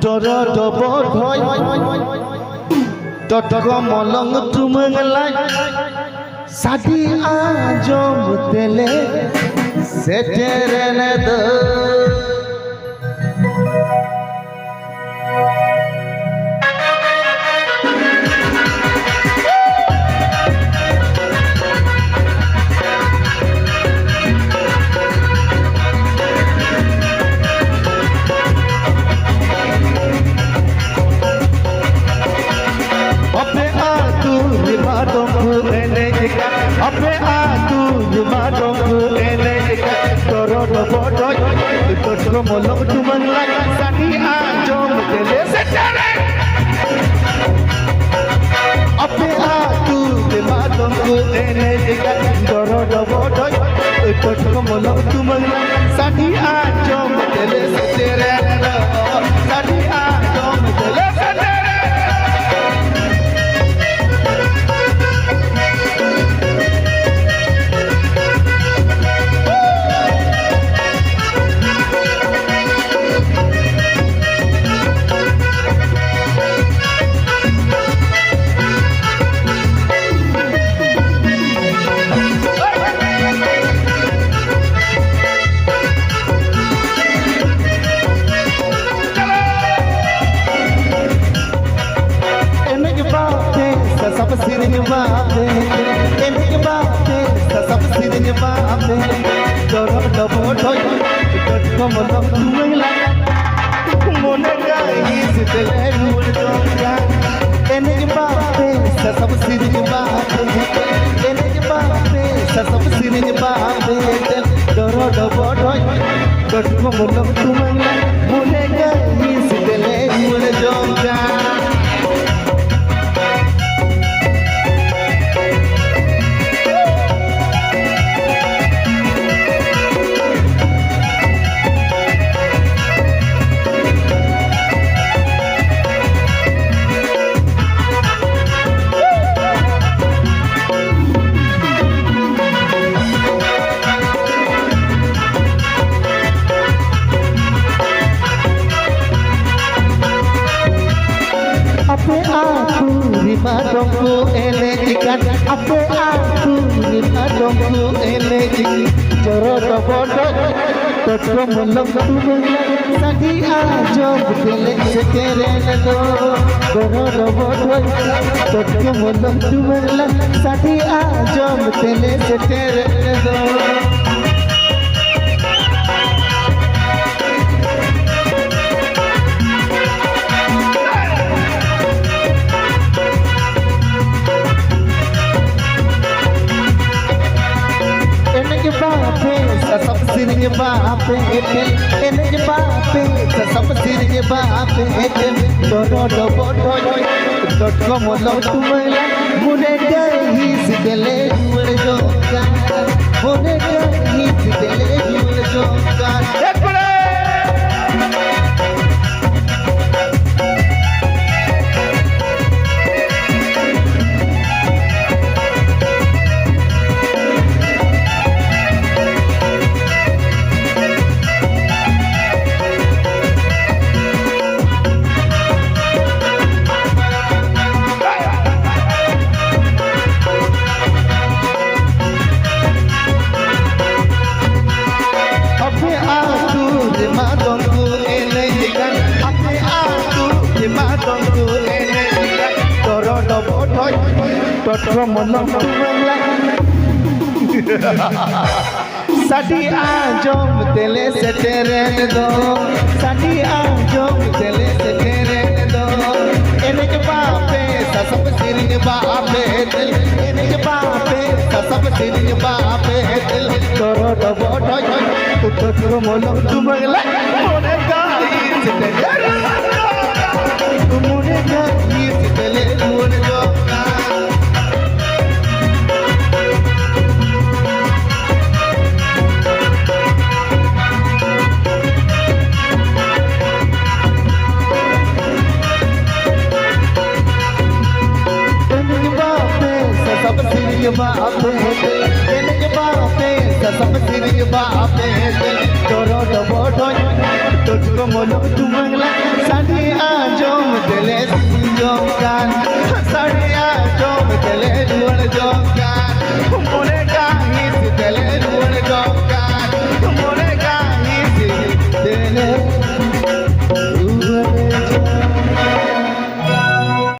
Doro dobo thoi Tot ko molong tumeng lai Sadi ajom tele Seterene do Ape aku jumadong eleka toro dobo doi toro molong tumang lai sadi ajom tele setere Ape aku jumadong eleka toro dobo doi toro molong tumang lai sadi ajom tele setere sadi ajom tele setere Sasap sirine bape, emek bape, sasap sirine bape, doro dobo thoi, tot ko molong tumeng lai, mone gai sitele mul jonga, emek bape, sasap sirine bape, emek bape, sasap sirine bape, doro dobo thoi, tot ko molong tumeng lai, mone gai sitele mul jonga. Ape aku rimadongku elejikan Ape aku rimadongku elejikan Joro dobo doi Toto molong tumeng lai Sadi ajom tele setere do Joro dobo doi Toto molong tumeng lai Sadi ajom tele setere do Sasap sirine bape enek bape sasap sirine bape doro dobo thoi tot ko molong tumeng lai mune gai sitele mul jonga mune gai sitele mul jonga Tot molong tumeng lai Sadi ajom tele setere do Sadi ajom tele setere do enek bape sasap sirine bape enek bape sasap sirine bape doro dobo thoi tot molong tumeng lai mone gai setere mone gai setere mul jonga bape enek bape sasap sirine bape doro dobo thoi Dot com, all of you, Mangla.